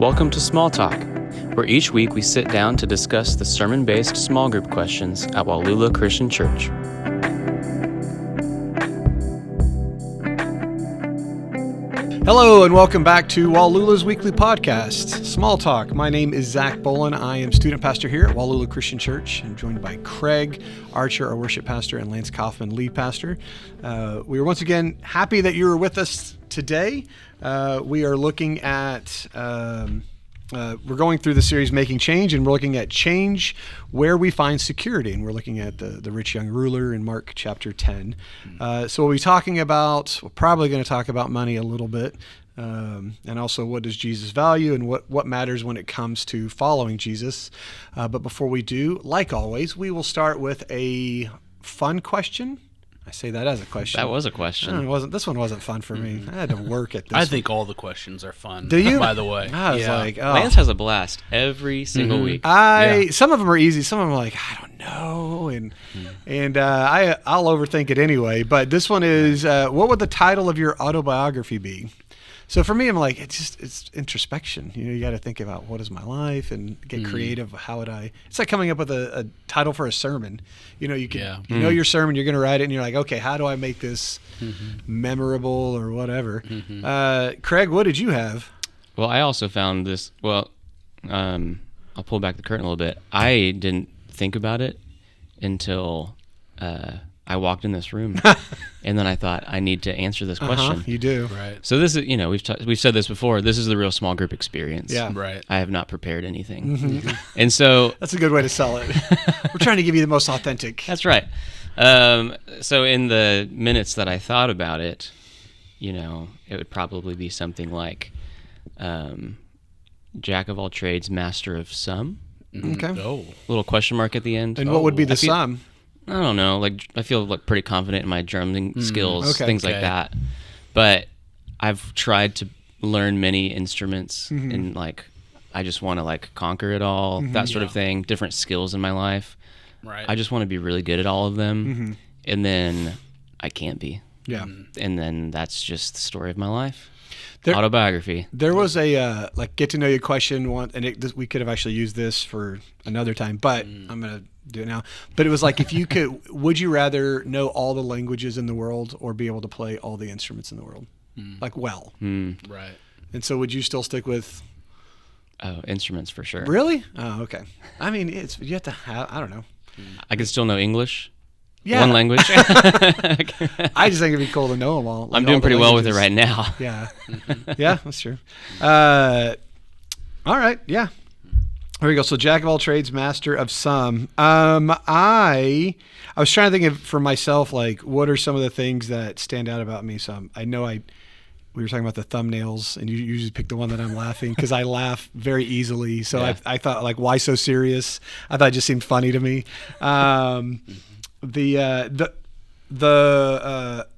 Welcome to Small Talk, where each week we sit down to discuss the sermon-based small group questions at Wallula Christian Church. Hello and welcome back to Wallula's weekly podcast, Small Talk. My name is Zach Bolin. I am student pastor here at Wallula Christian Church. I'm joined by Craig Archer, our worship pastor, and Lance Kaufman, lead pastor. We are once again happy that you are with us today. We are looking at, we're going through the series Making Change, and we're looking at change where we find security. And we're looking at the rich young ruler in Mark chapter 10. So we'll be talking about, we're probably going to talk about money a little bit. And also what does Jesus value and what matters when it comes to following Jesus. But before we do, like always, we will start with a fun question. I say that as a question. That was a question. This one wasn't fun for me. I had to work at this. I think all the questions are fun. Do you? By the way, I was like, oh. Lance has a blast every single week. Some of them are easy. Some of them are like, I don't know, and I'll overthink it anyway. But this one is, what would the title of your autobiography be? So for me, I'm like, it's introspection. You know, you got to think about what is my life and get creative. How would I? It's like coming up with a title for a sermon. You know, you know your sermon, you're going to write it, and you're like, okay, how do I make this memorable or whatever? Craig, what did you have? Well, I also found this. Well, I'll pull back the curtain a little bit. I didn't think about it until I walked in this room, and then I thought I need to answer this question. You do, right? So this is, we've said this before. This is the real small group experience. Yeah, right. I have not prepared anything, and so that's a good way to sell it. We're trying to give you the most authentic. That's right. So in the minutes that I thought about it, it would probably be something like, Jack of all trades, master of some. Okay. Oh, Little question mark at the end. And what would be the sum? I don't know. Like, I feel pretty confident in my drumming skills, things like that. But I've tried to learn many instruments, and I just want to conquer it all, that sort of thing. Different skills in my life. right. I just want to be really good at all of them, and then I can't be. Yeah. And then that's just the story of my life. There- Autobiography. There was a get to know you question one, and we could have actually used this for another time, but I'm gonna do it now. But it was like, if you could, would you rather know all the languages in the world or be able to play all the instruments in the world, Right. And so, would you still stick with? Oh, instruments for sure. Really? Oh, okay. I mean, you have to have. I don't know. I can still know English. Yeah. One language. I just think it'd be cool to know them all. I'm doing pretty well with it right now. Yeah. Yeah, that's true. All right. Yeah. There we go. So Jack of all trades, master of some. I was trying to think of for myself, what are some of the things that stand out about me? So I know we were talking about the thumbnails, and you usually pick the one that I'm laughing because I laugh very easily. So Yeah. I thought, why so serious? I thought it just seemed funny to me. I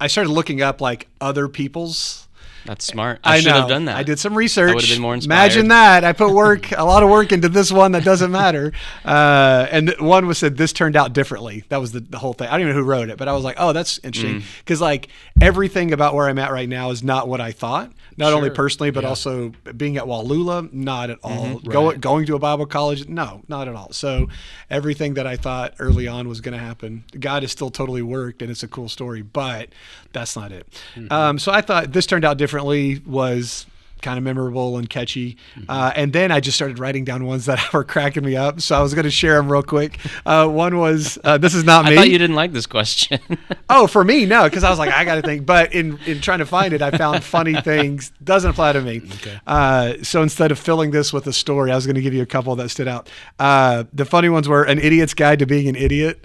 started looking up other people's. That's smart. I should have done that. I did some research. I would have been more inspired. Imagine that. I put a lot of work into this one that doesn't matter. And one said this turned out differently. That was the whole thing. I don't even know who wrote it, but I was like, oh, that's interesting. Because everything about where I'm at right now is not what I thought. Not only personally, but also being at Wallula, not at all. Going to a Bible college, no, not at all. So everything that I thought early on was going to happen, God has still totally worked, and it's a cool story, but that's not it. So I thought this turned out differently was kind of memorable and catchy. And then I just started writing down ones that were cracking me up. So I was going to share them real quick. One was, this is not me. I thought you didn't like this question. Oh, for me, no, because I was like, I got to think. But in trying to find it, I found funny things. Doesn't apply to me. Okay. So instead of filling this with a story, I was going to give you a couple that stood out. The funny ones were An Idiot's Guide to Being an Idiot.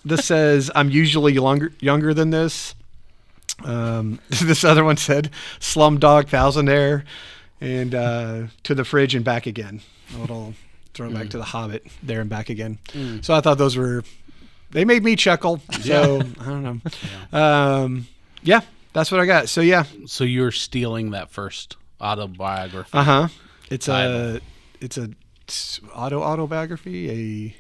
This says, I'm usually younger than this. This other one said, Slumdog Thousandaire, and To the Fridge and Back Again. A little throwback to The Hobbit, there and back again. So I thought they made me chuckle. So I don't know. Yeah, that's what I got. So yeah. So you're stealing that first autobiography. It's a autobiography.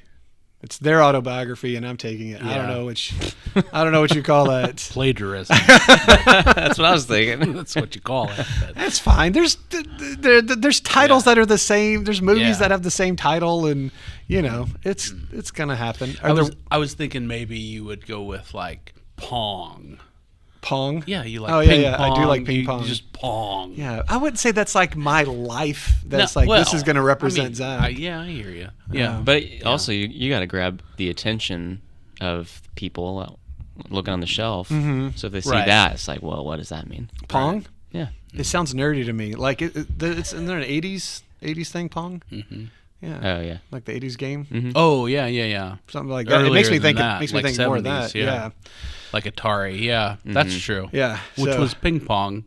It's their autobiography, and I'm taking it. Yeah. I don't know what you call that. Plagiarism. That's what I was thinking. That's what you call it. But. That's fine. There's titles that are the same. There's movies that have the same title, and it's gonna happen. I was thinking maybe you would go with like Pong. Pong? Yeah, you like ping pong. I do like ping pong. You just Pong. Yeah, I wouldn't say that's like my life. That's this is going to represent Zach. I hear you. Yeah. But also, you got to grab the attention of people looking on the shelf. Mm-hmm. So if they see that, it's like, well, what does that mean? Pong? Right. Yeah. It sounds nerdy to me. Like, it's in there an 80s thing, Pong? Mm-hmm. Yeah. Oh, yeah. Like the 80s game? Mm-hmm. Oh, yeah. Something like that. It makes me think like more of that. Yeah. Like Atari. Yeah, that's true. Yeah. Which was ping pong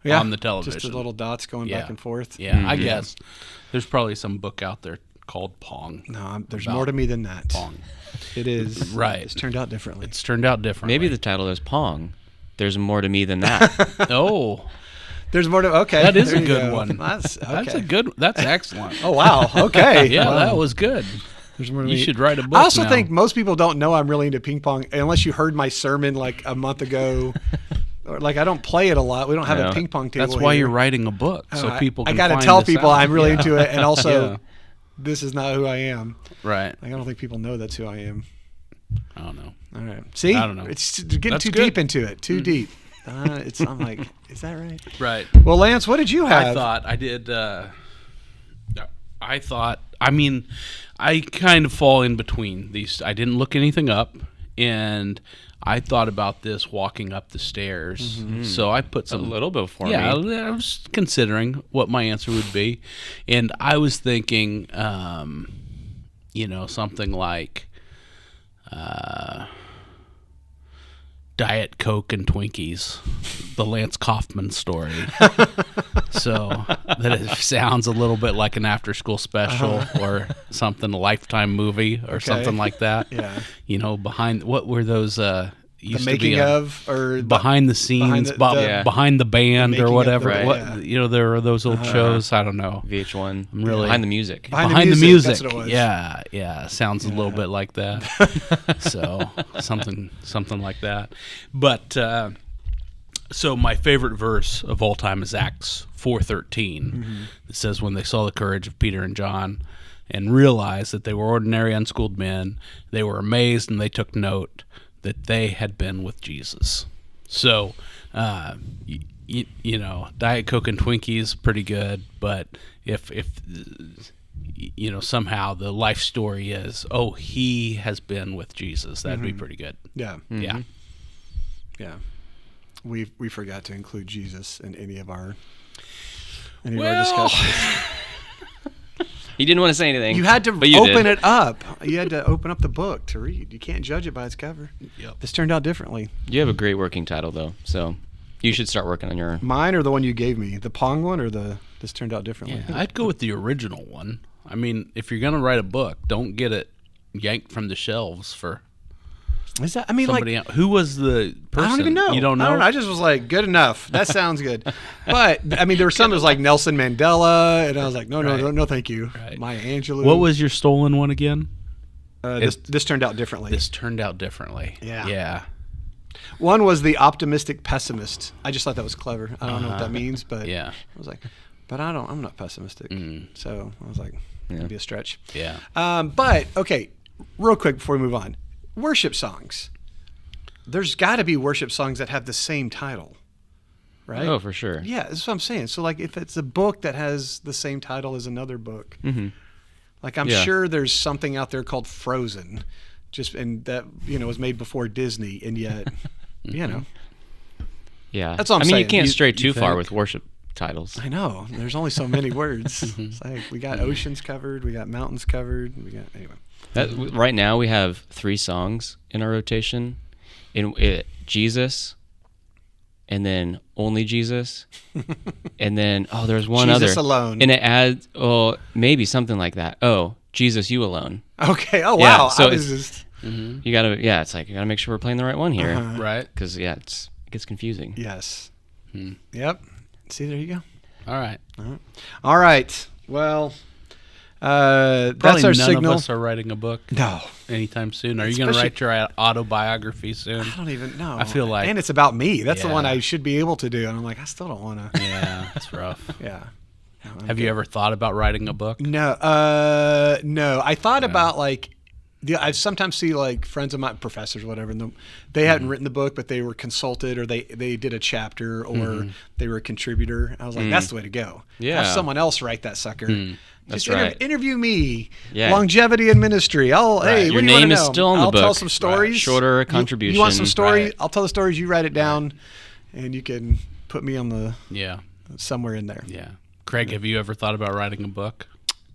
on the television. Just the little dots going back and forth. Yeah, I guess. There's probably some book out there called Pong. No, there's more to me than that. Pong. It is. Right. It's turned out differently. Maybe the title is Pong. There's more to me than that. Oh. There's more to. Okay. That is a good one. That's That's excellent. Oh, wow. Okay. Yeah, wow. That was good. You should write a book. I also now. think most people don't know I'm really into ping pong unless you heard my sermon like a month ago. Or like I don't play it a lot. We don't have a ping pong table. That's why here. you're writing a book, so people can I got to find tell this people out. I'm really into it, and also this is not who I am. Right. Like, I don't think people know that's who I am. I don't know. All right. See? I don't know. It's getting too deep into it. Too deep. I'm like, is that right? Right. Well, Lance, what did you have? I kind of fall in between these. I didn't look anything up, and I thought about this walking up the stairs. Mm-hmm. So I put some a little bit for me. Yeah, I was considering what my answer would be, and I was thinking, something like Diet Coke and Twinkies, the Lance Kaufman story. So that it sounds a little bit like an after-school special or something, a Lifetime movie or something like that. Yeah. Behind, what were those? The making of, or behind the scenes, behind the band or whatever. There are those old shows. I don't know. VH1. I'm really behind the music. Behind the music. That's what it was. Yeah. Sounds a little bit like that. So something like that. But so my favorite verse of all time is Acts 4:13. Mm-hmm. It says, "When they saw the courage of Peter and John and realized that they were ordinary, unschooled men, they were amazed and they took note that they had been with Jesus." So, Diet Coke and Twinkies, pretty good. But if somehow the life story is, he has been with Jesus, that'd be pretty good. Yeah. Mm-hmm. Yeah. We forgot to include Jesus in any of our discussions. He didn't want to say anything. You had to open it up. You had to open up the book to read. You can't judge it by its cover. Yep. This turned out differently. You have a great working title, though, so you should start working on your... Mine or the one you gave me? The Pong one or this turned out differently? Yeah, I'd go with the original one. I mean, if you're going to write a book, don't get it yanked from the shelves for... Is that? I mean, somebody else. Who was the person? I don't even know. You don't know? I don't know. I just was like, good enough. That sounds good. But I mean, there were some that was like Nelson Mandela, and I was like, no, thank you. Right. Maya Angelou. What was your stolen one again? This turned out differently. This turned out differently. Yeah. One was the optimistic pessimist. I just thought that was clever. I don't know what that means, but I was like, but I'm not pessimistic. So I was like, it'd be a stretch. Yeah. But okay, real quick before we move on. Worship songs. There's got to be worship songs that have the same title, right? Oh, for sure. Yeah, that's what I'm saying. So, like, if it's a book that has the same title as another book, like I'm sure there's something out there called Frozen, and that was made before Disney, and yet, Yeah, that's what I'm saying. I mean, you can't stray too far with worship titles. I know. There's only so many words. It's like we got oceans covered, we got mountains covered, anyway. Right now we have 3 songs in our rotation. Jesus, and then Only Jesus, and then there's one Jesus other. Alone. And it adds maybe something like that. Jesus, You Alone. Okay. Oh wow. Yeah, so you gotta you gotta make sure we're playing the right one here, right? Because it gets confusing. Yes. Yep. See, there you go. All right. All right. Well, That's our none signal. of us are writing a book. No. Anytime soon. Are you going to write your autobiography soon? I don't even know. I feel like, and it's about me. That's the one I should be able to do. And I'm like, I still don't want to. Yeah, it's rough. Yeah. No, Have you ever thought about writing a book? No. No. I thought about like. I sometimes see like friends of mine, professors, whatever, and they hadn't written the book, but they were consulted, or they did a chapter, or they were a contributor. I was like, that's the way to go. Yeah. Have someone else write that sucker. That's right. Interview me. Yeah. Longevity in ministry. Hey, Your what do you want to name know? is still in the I'll book. tell some stories. Right. Shorter contribution. You want some story? Right. I'll tell the stories. You write it down, and you can put me on the somewhere in there. Yeah. Craig, have you ever thought about writing a book?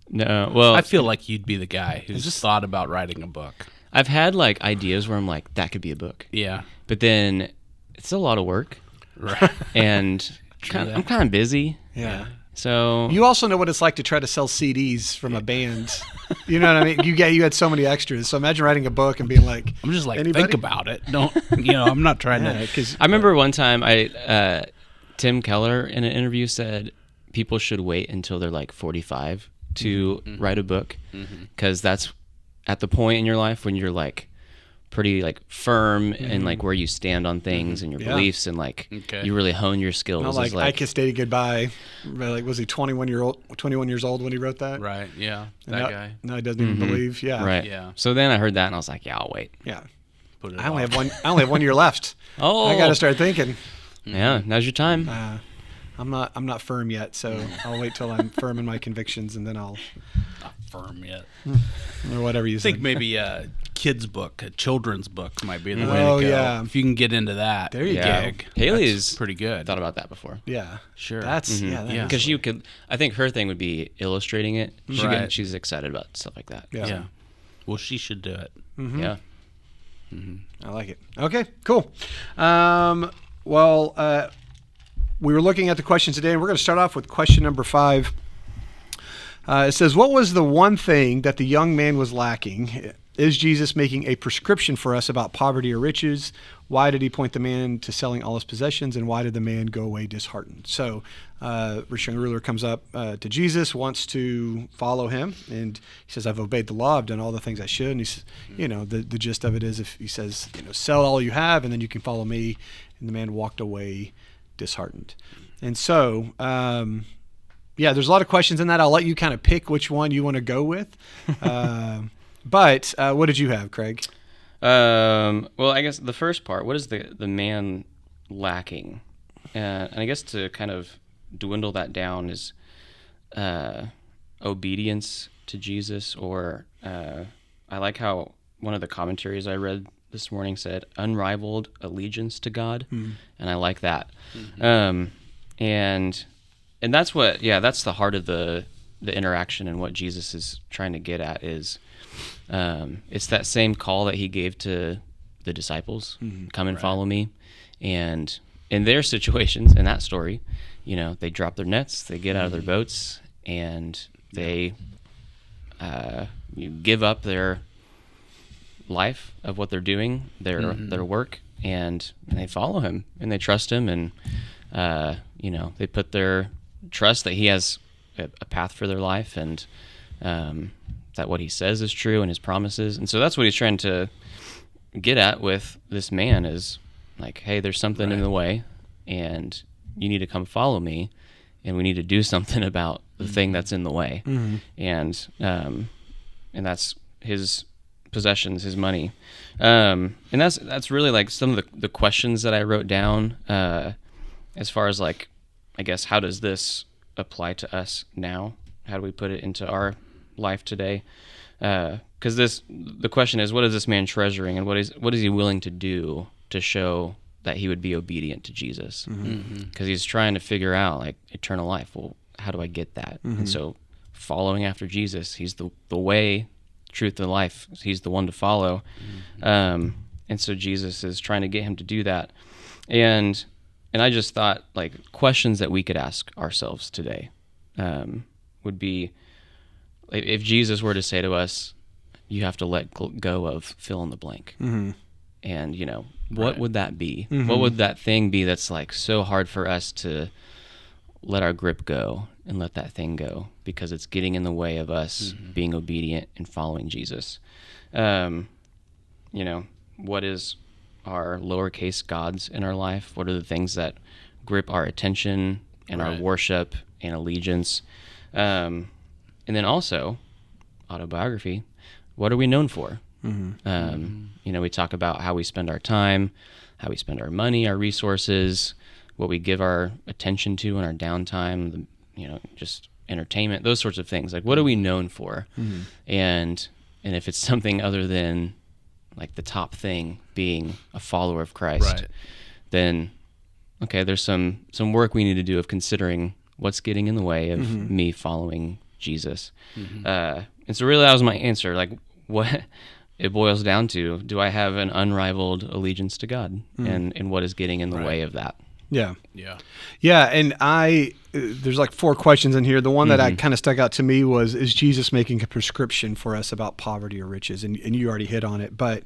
No. Well, I feel like you'd be the guy who's thought about writing a book. I've had like ideas where I'm like, that could be a book. Yeah. But then it's a lot of work. Right. And I'm kind of busy. Yeah. So you also know what it's like to try to sell CDs from a band. You know what I mean? You had so many extras. So imagine writing a book and being like, I'm just like, anybody? think about it. Don't, I'm not trying to. Because I remember one time Tim Keller in an interview said people should wait until they're like 45 to write a book, because that's at the point in your life when you're like pretty like firm in like where you stand on things and your beliefs, and like you really hone your skills. not like I Kissed Dating Goodbye. Like, was he 21 years old when he wrote that? Right. Yeah. And That guy. No, he doesn't even believe. Yeah. Right. Yeah. So then I heard that and I was like, yeah, I'll wait. Yeah. Put it I only off. have 1 year left. Oh, I got to start thinking. Yeah, now's your time. I'm not firm yet, so I'll wait till I'm firm in my convictions, and then I'll Not firm yet. or whatever you I think said. maybe a kid's book, a children's book might be the way to Oh, go. yeah. If you can get into that, There you Yeah. gig, Haley's that's pretty good. thought about that before. Yeah, Sure. That's Yeah. Because you could, I think her thing would be illustrating it. Right. She's excited about stuff like that. Yeah. Well, she should do it. Yeah. I like it. Okay, cool. Well, we were looking at the questions today, and we're going to start off with question number 5. It says, what was the one thing that the young man was lacking? Is Jesus making a prescription for us about poverty or riches? Why did he point the man to selling all his possessions, and why did the man go away disheartened? So, rich young ruler comes up to Jesus, wants to follow him, and he says, I've obeyed the law, I've done all the things I should. And he's, the gist of it is, if he says, sell all you have, and then you can follow me. And the man walked away disheartened. And so, there's a lot of questions in that. I'll let you kind of pick which one you want to go with. But what did you have, Craig? Well, I guess the first part, what is the man lacking? And I guess to kind of dwindle that down is obedience to Jesus, or I like how one of the commentaries I read this morning said unrivaled allegiance to God, and I like that. And that's what, that's the heart of the interaction, and what Jesus is trying to get at is it's that same call that he gave to the disciples, come and follow me. And in their situations, in that story, they drop their nets, they get out of their boats, and they give up their life of what they're doing, their work, and they follow him, and they trust him, and they put their trust that he has a path for their life, and that what he says is true, and his promises. And so that's what he's trying to get at with this man is like, hey, there's something in the way, and you need to come follow me, and we need to do something about the thing that's in the way. And that's his possessions, his money. And that's really like some of the questions that I wrote down as far as like, I guess, how does this apply to us now? How do we put it into our life today? Because the question is, what is this man treasuring, and what is he willing to do to show that he would be obedient to Jesus? Because he's trying to figure out like eternal life. Well, how do I get that? And so following after Jesus, he's the way, truth, and life. He's the one to follow. And so Jesus is trying to get him to do that. And I just thought like questions that we could ask ourselves today would be, if Jesus were to say to us, you have to let go of fill in the blank. And, what would that be? What would that thing be that's like so hard for us to let our grip go and let that thing go because it's getting in the way of us being obedient and following Jesus. What is our lowercase gods in our life? What are the things that grip our attention and our worship and allegiance? And then also, autobiography, what are we known for? We talk about how we spend our time, how we spend our money, our resources, what we give our attention to in our downtime, just entertainment, those sorts of things. Like, what are we known for? And if it's something other than like the top thing being a follower of Christ, then okay, there's some work we need to do of considering what's getting in the way of me following Jesus. And so really that was my answer. Like, what it boils down to, do I have an unrivaled allegiance to God? And what is getting in the way of that? Yeah. And there's like 4 questions in here. The one that I kind of stuck out to me was, is Jesus making a prescription for us about poverty or riches? And you already hit on it, but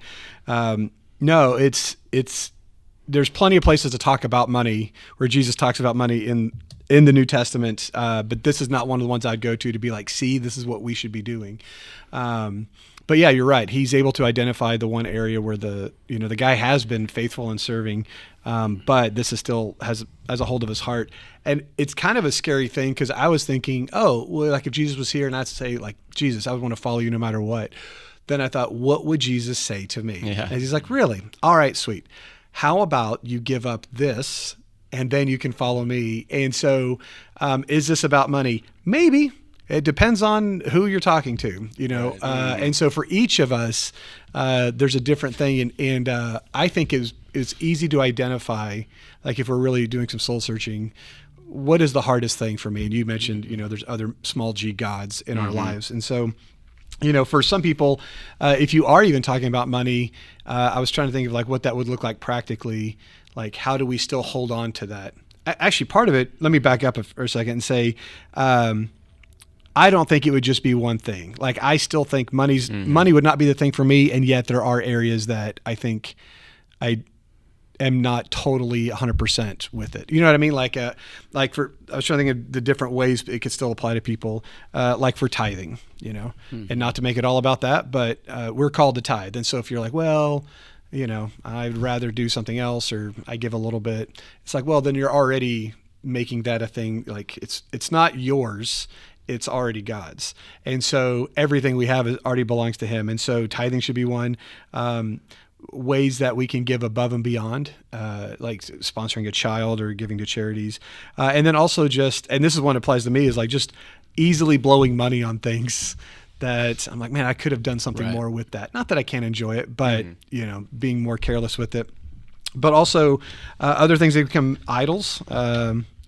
no, it's there's plenty of places to talk about money where Jesus talks about money in the New Testament. But this is not one of the ones I'd go to be like, see, this is what we should be doing. But yeah, you're right. He's able to identify the one area where the guy has been faithful in serving, but this is still has a hold of his heart. And it's kind of a scary thing because I was thinking, like if Jesus was here and I'd say like, Jesus, I would want to follow you no matter what. Then I thought, what would Jesus say to me? Yeah. And he's like, really? All right, sweet. How about you give up this and then you can follow me? And so is this about money? Maybe. It depends on who you're talking to, and so for each of us, there's a different thing. And I think it's easy to identify, like if we're really doing some soul searching, what is the hardest thing for me? And you mentioned, there's other small g gods in our lives. And so, for some people, if you are even talking about money, I was trying to think of like what that would look like practically. Like, how do we still hold on to that? Actually, part of it, let me back up for a second and say, I don't think it would just be one thing. Like, I still think money would not be the thing for me, and yet there are areas that I think I am not totally 100% with it. You know what I mean? I was trying to think of the different ways it could still apply to people, like for tithing, and not to make it all about that, but we're called to tithe. And so if you're like, well, I'd rather do something else, or I give a little bit, it's like, well, then you're already making that a thing. Like it's not yours. It's already God's. And so everything we have already belongs to him. And so tithing should be one. Ways that we can give above and beyond, like sponsoring a child or giving to charities. And then also and this is one that applies to me, is like just easily blowing money on things that I'm like, man, I could have done something more with that. Not that I can't enjoy it, but being more careless with it. But also other things that become idols.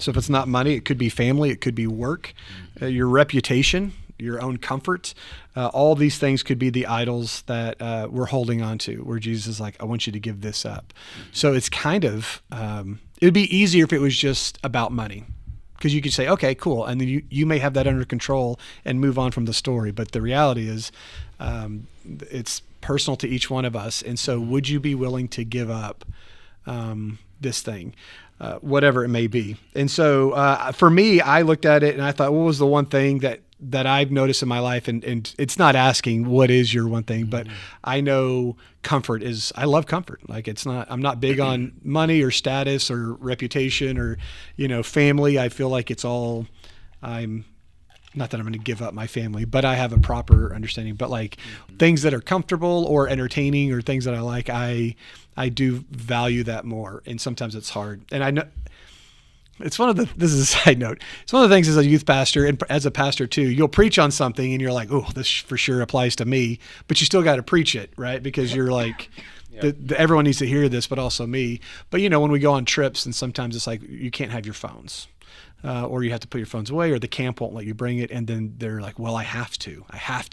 So if it's not money, it could be family, it could be work, your reputation, your own comfort. All these things could be the idols that we're holding on to, where Jesus is like, I want you to give this up. So it's kind of, it would be easier if it was just about money, because you could say, okay, cool. And then you may have that under control and move on from the story. But the reality is it's personal to each one of us. And so would you be willing to give up this thing? Whatever it may be. And so for me, I looked at it and I thought, what was the one thing that I've noticed in my life? And it's not asking what is your one thing, but I know I love comfort. Like I'm not big on money or status or reputation or, family. I feel like it's all, not that I'm going to give up my family, but I have a proper understanding. But like things that are comfortable or entertaining or things that I like, I do value that more. And sometimes it's hard. And I know this is a side note. It's one of the things as a youth pastor and as a pastor too, you'll preach on something and you're like, oh, this for sure applies to me, but you still got to preach it, right? Because you're like, everyone needs to hear this, but also me. But when we go on trips and sometimes it's like, you can't have your phones. Or you have to put your phones away, or the camp won't let you bring it. And then they're like, well, I have to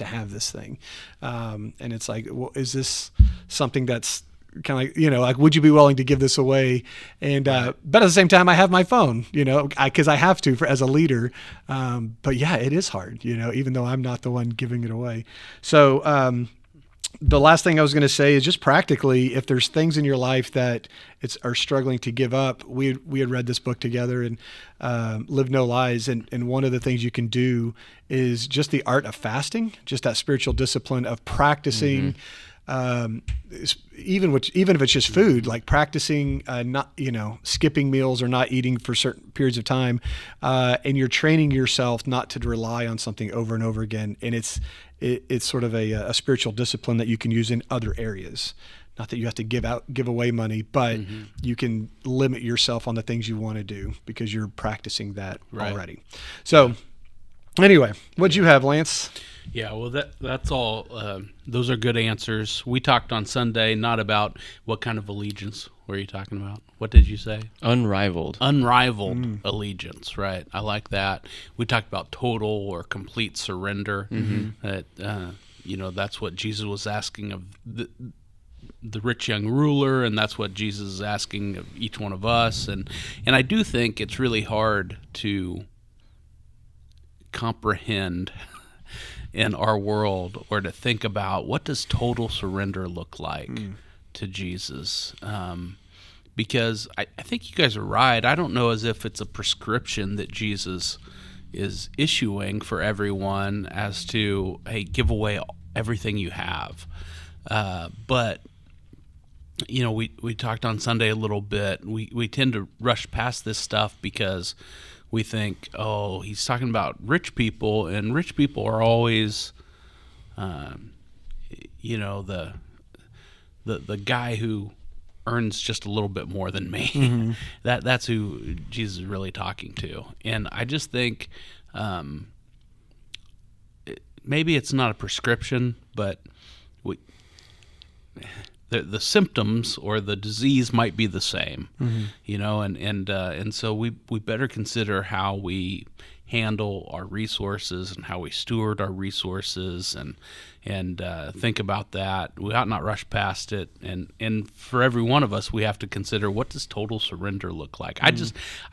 have this thing. And it's like, well, is this something that's kind of like, would you be willing to give this away? And, but at the same time, I have my phone, cause I have to as a leader. But yeah, it is hard, even though I'm not the one giving it away. So, the last thing I was going to say is just practically, if there's things in your life that are struggling to give up, we had read this book together and Live No Lies. And one of the things you can do is just the art of fasting, just that spiritual discipline of practicing, even if it's just food, like practicing not skipping meals or not eating for certain periods of time, and you're training yourself not to rely on something over and over again. And it's sort of a spiritual discipline that you can use in other areas. Not that you have to give away money, but you can limit yourself on the things you want to do because you're practicing that already. So anyway, what'd you have, Lance? Yeah, well, that's all. Those are good answers. We talked on Sunday not about what kind of allegiance were you talking about. What did you say? Unrivaled allegiance, right? I like that. We talked about total or complete surrender. That that's what Jesus was asking of the rich young ruler, and that's what Jesus is asking of each one of us. And I do think it's really hard to comprehend in our world, or to think about what does total surrender look like to Jesus, because I think you guys are right. I don't know as if it's a prescription that Jesus is issuing for everyone as to, hey, give away everything you have, but we talked on Sunday a little bit. We tend to rush past this stuff because we think, oh, he's talking about rich people, and rich people are always, the guy who earns just a little bit more than me. That's who Jesus is really talking to. And I just think maybe it's not a prescription, but the symptoms or the disease might be the same, and so we better consider how we handle our resources and how we steward our resources, and think about that. We ought not rush past it, and for every one of us, we have to consider, what does total surrender look like? I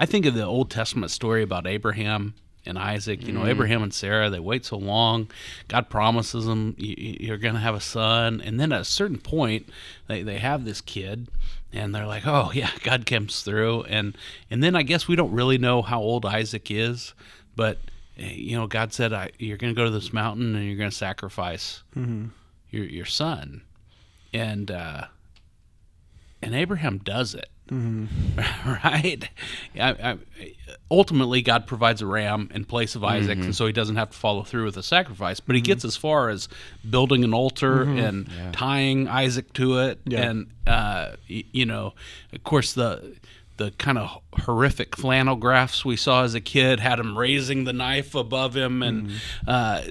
think of the Old Testament story about Abraham and Isaac. Abraham and Sarah, they wait so long. God promises them, you're going to have a son. And then at a certain point, they have this kid, and they're like, oh, yeah, God comes through. And then I guess we don't really know how old Isaac is, but, God said, you're going to go to this mountain, and you're going to sacrifice your son. And Abraham does it. Right? Ultimately, God provides a ram in place of Isaac, and so he doesn't have to follow through with the sacrifice. But he gets as far as building an altar and tying Isaac to it, and of course the kind of horrific flannel graphs we saw as a kid had him raising the knife above him, and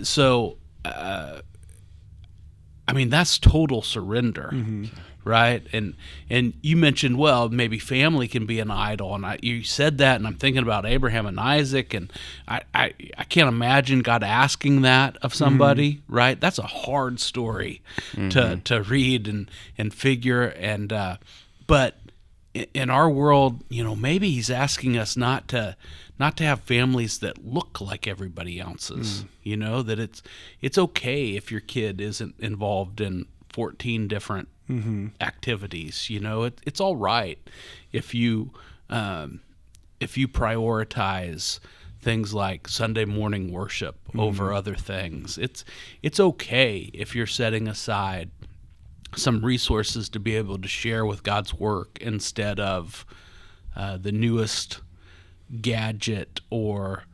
so that's total surrender. Right, and you mentioned, well, maybe family can be an idol, and you said that, and I'm thinking about Abraham and Isaac, and I can't imagine God asking that of somebody, right? That's a hard story to read and figure, and but in our world, maybe He's asking us not to have families that look like everybody else's. That it's okay if your kid isn't involved in 14 different activities. It's all right if you prioritize things like Sunday morning worship over other things. It's okay if you're setting aside some resources to be able to share with God's work instead of the newest gadget or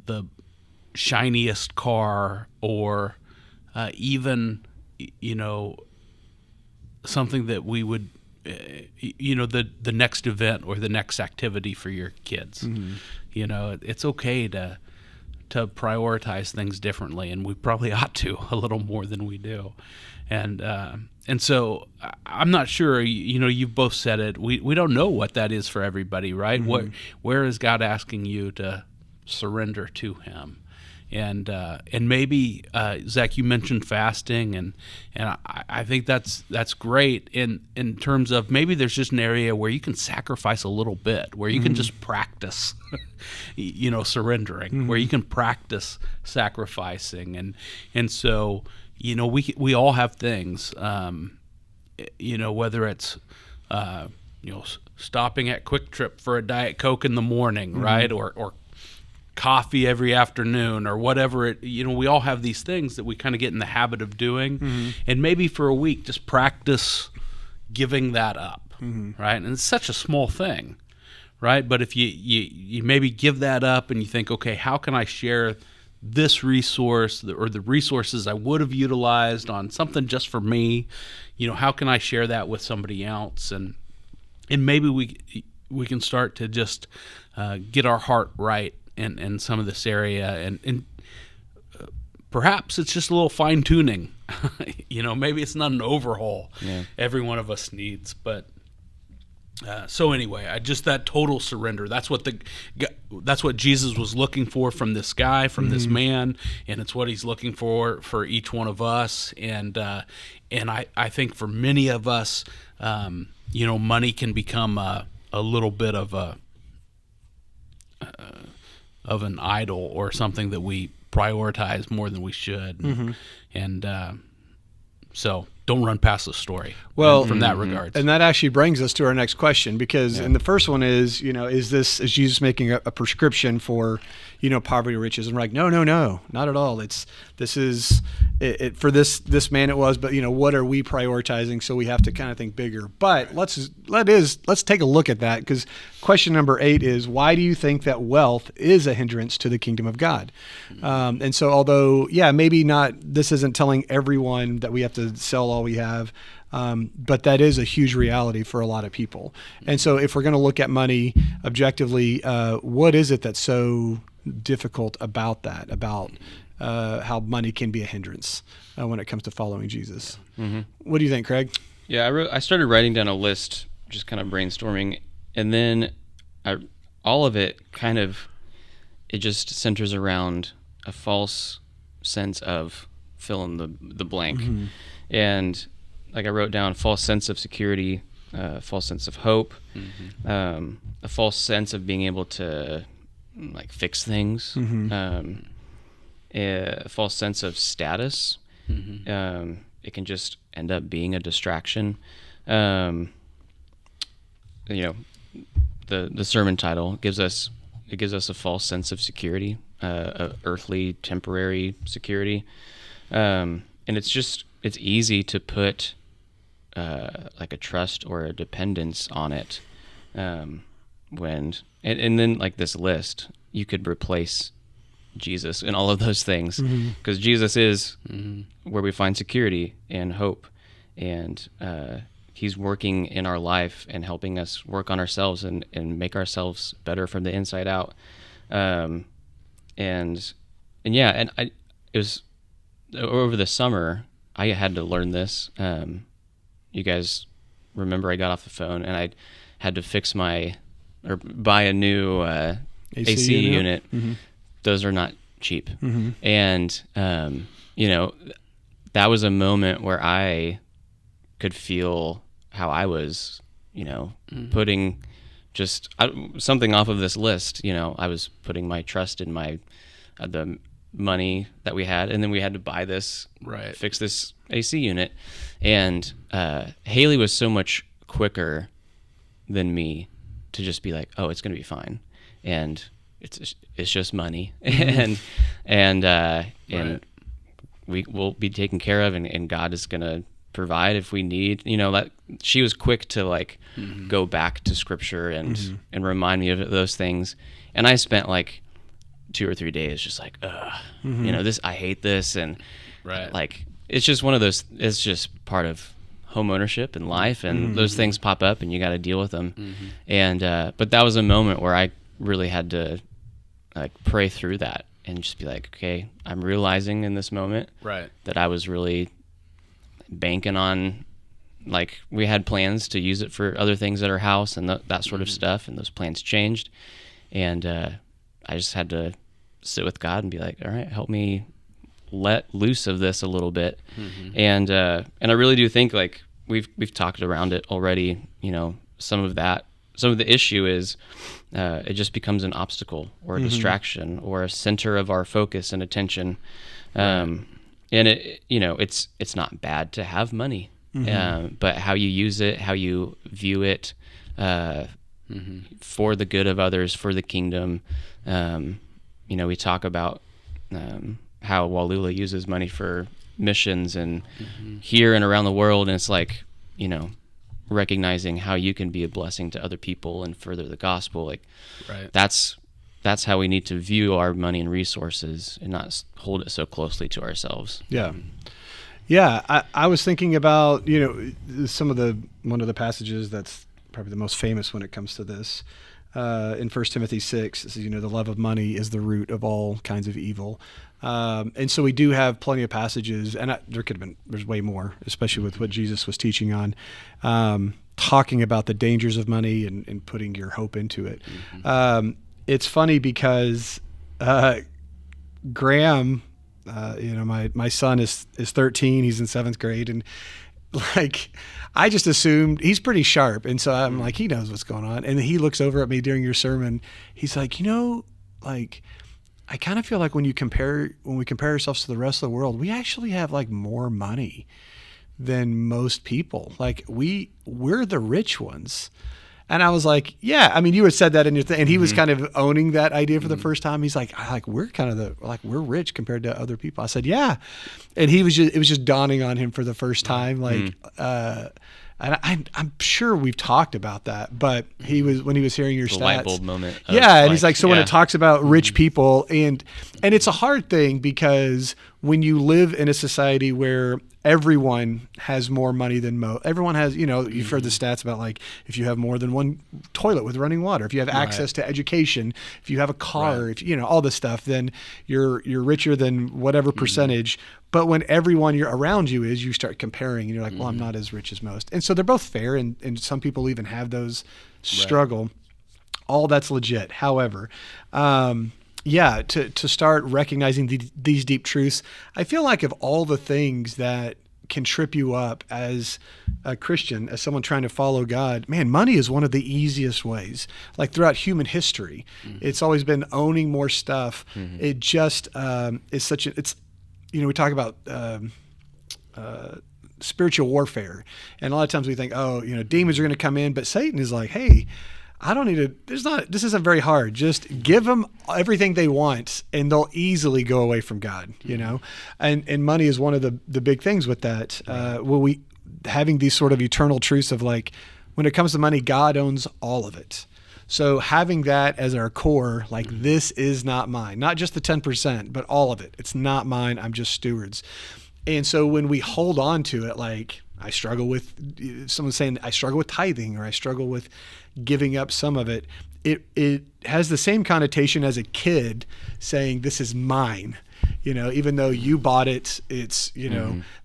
the shiniest car, or even something that we would, the next event or the next activity for your kids. It's okay to prioritize things differently, and we probably ought to a little more than we do. And so I'm not sure, you've both said it. We don't know what that is for everybody, right? Where is God asking you to surrender to Him? And maybe Zach, you mentioned fasting, and I think that's great in terms of maybe there's just an area where you can sacrifice a little bit, where you can just practice, surrendering, where you can practice sacrificing, and so we all have things, whether it's, stopping at Quick Trip for a Diet Coke in the morning, right? Or coffee every afternoon or whatever we all have these things that we kind of get in the habit of doing. And maybe for a week, just practice giving that up, right? And it's such a small thing, right? But if you maybe give that up and you think, okay, how can I share this resource or the resources I would have utilized on something just for me, how can I share that with somebody else? And maybe we can start to just get our heart right in some of this area, and perhaps it's just a little fine tuning. Maybe it's not an overhaul every one of us needs, but so anyway, that total surrender. That's what Jesus was looking for from this guy, from this man, and it's what he's looking for each one of us. And I think for many of us, money can become a little bit of an idol or something that we prioritize more than we should. And so don't run past the story. Well, from that regard. And that actually brings us to our next question, because and the first one is, is Jesus making a prescription for, poverty or riches? And we're like, no, not at all. This is for this man it was, but what are we prioritizing? So we have to kind of think bigger. But let's take a look at that, because question number 8 is, why do you think that wealth is a hindrance to the kingdom of God? And so although, maybe not, this isn't telling everyone that we have to sell all we have, but that is a huge reality for a lot of people. And so if we're going to look at money objectively, what is it that's so difficult about that, about how money can be a hindrance when it comes to following Jesus? What do you think, Craig? Yeah, I started writing down a list, just kind of brainstorming, and then all of it it just centers around a false sense of fill in the blank. And like I wrote down, false sense of security, false sense of hope, a false sense of being able to fix things, a false sense of status. It can just end up being a distraction. The sermon title gives us a false sense of security, a earthly, temporary security, and it's easy to put a trust or a dependence on it. And then this list, you could replace Jesus and all of those things, because Jesus is where we find security and hope, and he's working in our life and helping us work on ourselves and make ourselves better from the inside out. It was over the summer I had to learn this. You guys remember I got off the phone and I had to buy a new AC unit. Those are not cheap. And, that was a moment where I could feel how I was, putting just something off of this list. I was putting my trust in the money that we had, and then we had to buy this, fix this AC unit. And Haley was so much quicker than me to just be like, oh, it's going to be fine. And it's just money. And we will be taken care of, and God is going to provide if we need, that she was quick to go back to scripture and remind me of those things. And I spent 2 or 3 days just this, I hate this. And it's just one of those, it's just part of home ownership and life, and those things pop up and you got to deal with them. And, but that was a moment where I really had to pray through that and just be like, okay, I'm realizing in this moment that I was really banking on, we had plans to use it for other things at our house and that sort of stuff. And those plans changed. And, I just had to sit with God and be like, all right, help me let loose of this a little bit. And I really do think we've talked around it already, some of the issue is, it just becomes an obstacle or a distraction or a center of our focus and attention. and it's not bad to have money, but how you use it, how you view it, for the good of others, for the kingdom. We talk about how Walulla uses money for missions and here and around the world, and it's like, recognizing how you can be a blessing to other people and further the gospel. Like, right. That's how we need to view our money and resources and not hold it so closely to ourselves. Yeah. Yeah. I was thinking about, one of the passages that's probably the most famous when it comes to this, in 1 Timothy 6, it says, the love of money is the root of all kinds of evil. And so we do have plenty of passages, and there's way more, especially with what Jesus was teaching on, talking about the dangers of money and putting your hope into it. It's funny because Graham, my son is 13, he's in 7th grade, and like, I just assumed he's pretty sharp. And so I'm like, he knows what's going on. And he looks over at me during your sermon. He's like, I kind of feel like when we compare ourselves to the rest of the world, we actually have like more money than most people. Like we're the rich ones. And I was like, yeah, I mean, you had said that in your thing, and he was kind of owning that idea for the first time. He's like, we're kind of we're rich compared to other people. I said, yeah. And it was just dawning on him for the first time. And I'm sure we've talked about that, but when he was hearing your stats, light bulb moment. And he's like, so when it talks about rich people, and it's a hard thing because when you live in a society where everyone has more money than everyone has, you've heard the stats about like if you have more than one toilet with running water, if you have access to education, if you have a car, if all this stuff, then you're richer than whatever percentage. But when everyone around you is, you start comparing, and you're like, well, I'm not as rich as most. And so they're both fair, and some people even have those struggle. All that's legit. However, to start recognizing these deep truths, I feel like of all the things that can trip you up as a Christian, as someone trying to follow God, man, money is one of the easiest ways. Like throughout human history, it's always been owning more stuff. It just is we talk about spiritual warfare, and a lot of times we think, demons are going to come in, but Satan is like, hey, I don't need to, this isn't very hard. Just give them everything they want and they'll easily go away from God, and money is one of the big things with that. Having these sort of eternal truths of like, when it comes to money, God owns all of it. So having that as our core, like this is not mine, not just the 10%, but all of it. It's not mine. I'm just stewards. And so when we hold on to it, like I struggle with someone saying I struggle with tithing, or I struggle with giving up some of it. It has the same connotation as a kid saying this is mine, even though you bought it, it's,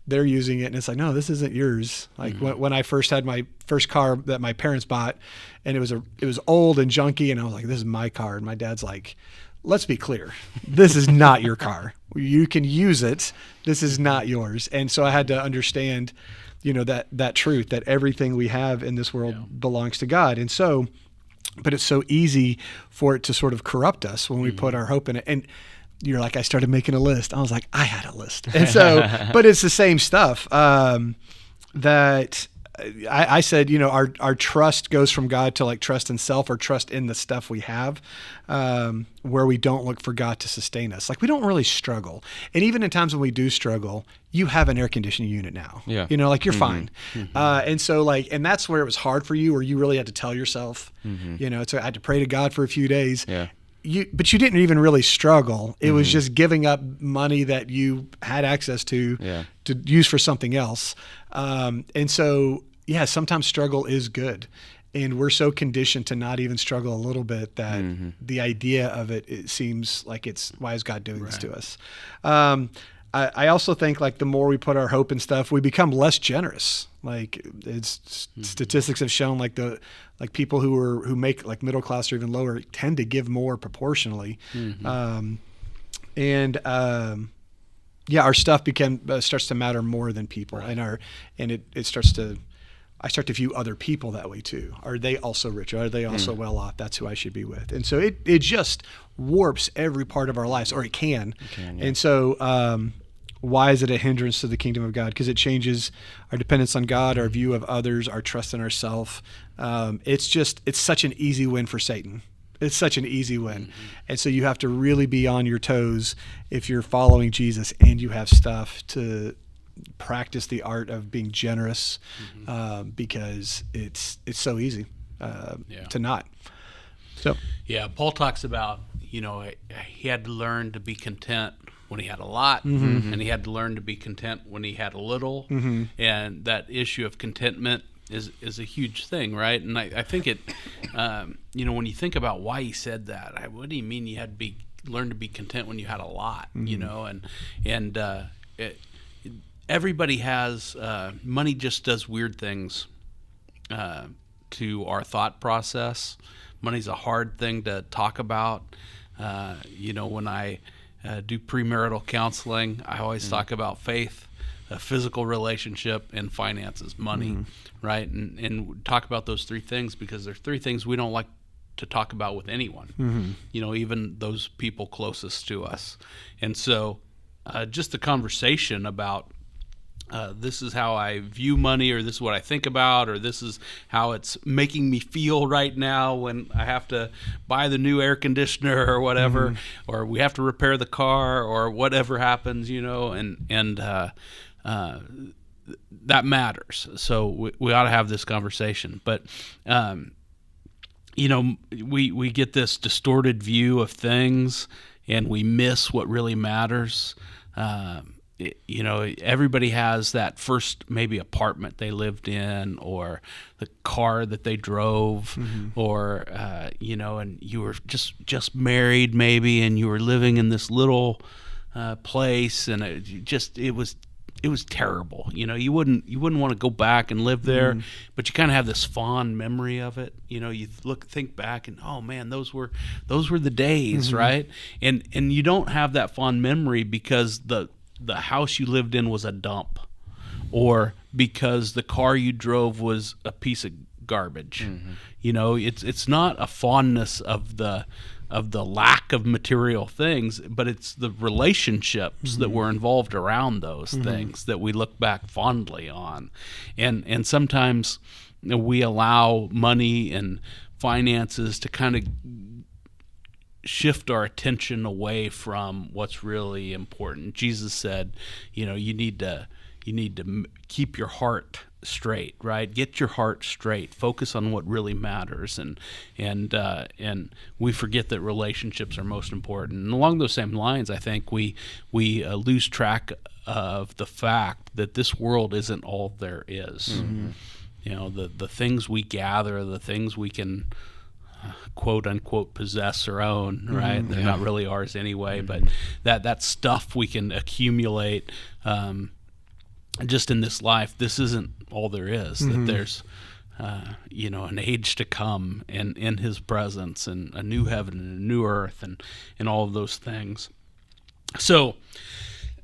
they're using it, and it's like, no, this isn't yours. Like when I first had my first car that my parents bought, and it was old and junky, and I was like, this is my car. And my dad's like, let's be clear, this is not your car. You can use it. This is not yours. And so I had to understand, that truth, that everything we have in this world belongs to God. And so, but it's so easy for it to sort of corrupt us when we put our hope in it. And you're like, I started making a list. I was like, I had a list. And so, but it's the same stuff, that I said, our trust goes from God to like trust in self or trust in the stuff we have, where we don't look for God to sustain us. Like we don't really struggle. And even in times when we do struggle, you have an air conditioning unit now, like you're fine. And so and that's where it was hard for you, where you really had to tell yourself, so I had to pray to God for a few days. But you didn't even really struggle. It was just giving up money that you had access to use for something else. And so, sometimes struggle is good. And we're so conditioned to not even struggle a little bit that the idea of it seems like why is God doing this to us? I also think like the more we put our hope in stuff, we become less generous. Like statistics have shown like people who make like middle class or even lower tend to give more proportionally. Our stuff starts to matter more than people, I start to view other people that way too. Are they also rich? Are they also well off? That's who I should be with. And so it just warps every part of our lives, or it can. And so why is it a hindrance to the kingdom of God? Because it changes our dependence on God, our view of others, our trust in ourselves. It's such an easy win for Satan. It's such an easy win. Mm-hmm. And so you have to really be on your toes if you're following Jesus and you have stuff to practice the art of being generous, because it's so easy to not. So yeah, Paul talks about, he had to learn to be content when he had a lot, and he had to learn to be content when he had a little. And that issue of contentment is a huge thing, right? And I think it, when you think about why he said that, what do you mean you had to learn to be content when you had a lot, and everybody has, money just does weird things to our thought process. Money's a hard thing to talk about. When I do premarital counseling, I always talk about faith, a physical relationship, and finances, money, right? And talk about those three things because they're three things we don't like to talk about with anyone, even those people closest to us. And so just the conversation about this is how I view money, or this is what I think about, or this is how it's making me feel right now when I have to buy the new air conditioner or whatever, or we have to repair the car or whatever happens, and that matters. So we ought to have this conversation. But, we get this distorted view of things and we miss what really matters. Everybody has that first maybe apartment they lived in, or the car that they drove, or and you were just married maybe, and you were living in this little place, and it was terrible. You wouldn't want to go back and live there, but you kind of have this fond memory of it. You think back and, oh man, those were the days, right? And you don't have that fond memory because the house you lived in was a dump, or because the car you drove was a piece of garbage. It's not a fondness of the lack of material things, but it's the relationships that were involved around those things that we look back fondly on. And sometimes we allow money and finances to kind of shift our attention away from what's really important. Jesus said, you need to keep your heart straight, right? Get your heart straight. Focus on what really matters, and we forget that relationships are most important. And along those same lines, I think we lose track of the fact that this world isn't all there is. The things we gather, the things we can quote unquote possess or own, right? They're not really ours anyway, but that stuff we can accumulate just in this life, this isn't all there is. That there's an age to come, and in his presence, and a new heaven and a new earth, and all of those things. So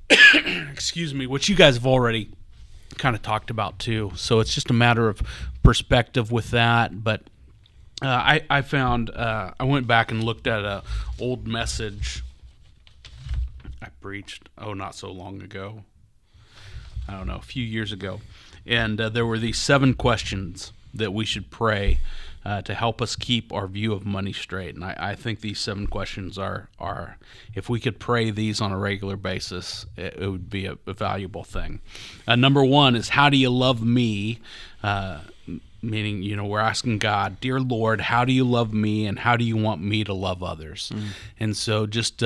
excuse me, which you guys have already kind of talked about too, so it's just a matter of perspective with that. But I found, I went back and looked at an old message I preached, not so long ago. I don't know, a few years ago. And there were these 7 questions that we should pray to help us keep our view of money straight. And I think these 7 questions are if we could pray these on a regular basis, it would be a valuable thing. Number 1 is, how do you love me? Meaning, we're asking God, dear Lord, how do you love me, and how do you want me to love others? And so just,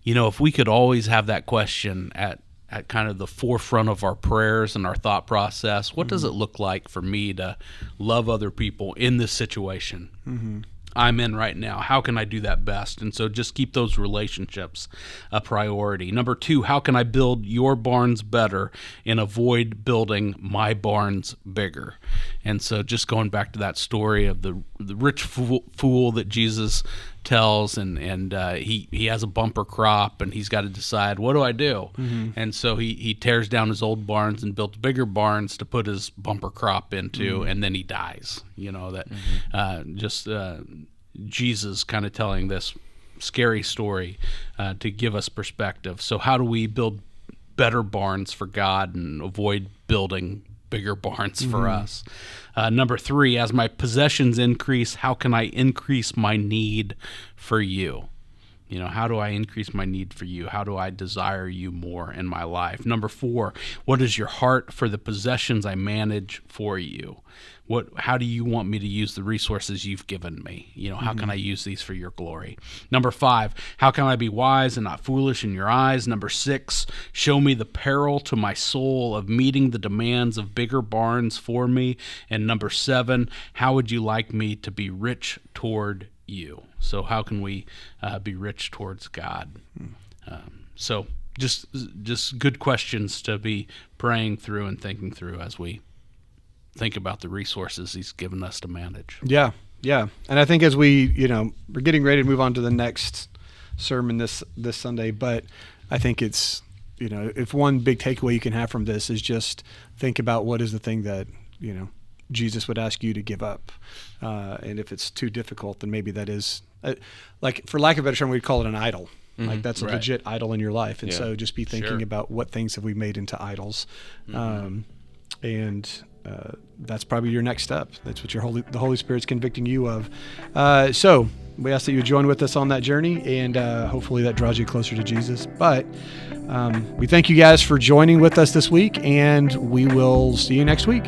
if we could always have that question at kind of the forefront of our prayers and our thought process, what does it look like for me to love other people in this situation I'm in right now? How can I do that best? And so just keep those relationships a priority. Number 2, how can I build your barns better and avoid building my barns bigger? And so just going back to that story of the rich fool that Jesus tells, and he has a bumper crop, and he's got to decide, what do I do? And so he tears down his old barns and builds bigger barns to put his bumper crop into, and then he dies. Jesus kind of telling this scary story to give us perspective. So how do we build better barns for God and avoid building bigger barns for us? Number 3, as my possessions increase, how can I increase my need for you? How do I increase my need for you? How do I desire you more in my life? Number 4, what is your heart for the possessions I manage for you? How do you want me to use the resources you've given me? How can I use these for your glory? Number 5, how can I be wise and not foolish in your eyes? Number 6, show me the peril to my soul of meeting the demands of bigger barns for me. And number 7, how would you like me to be rich toward you? So how can we be rich towards God? So just good questions to be praying through and thinking through as we think about the resources he's given us to manage. Yeah. And I think as we're getting ready to move on to the next sermon this Sunday, but I think it's, if one big takeaway you can have from this is just think about what is the thing that, Jesus would ask you to give up. And if it's too difficult, then maybe that is, like, for lack of a better term, we'd call it an idol. Like that's a legit idol in your life. And so just be thinking about what things have we made into idols. And that's probably your next step. That's what the Holy Spirit's convicting you of. So we ask that you join with us on that journey, and hopefully that draws you closer to Jesus. But we thank you guys for joining with us this week, and we will see you next week.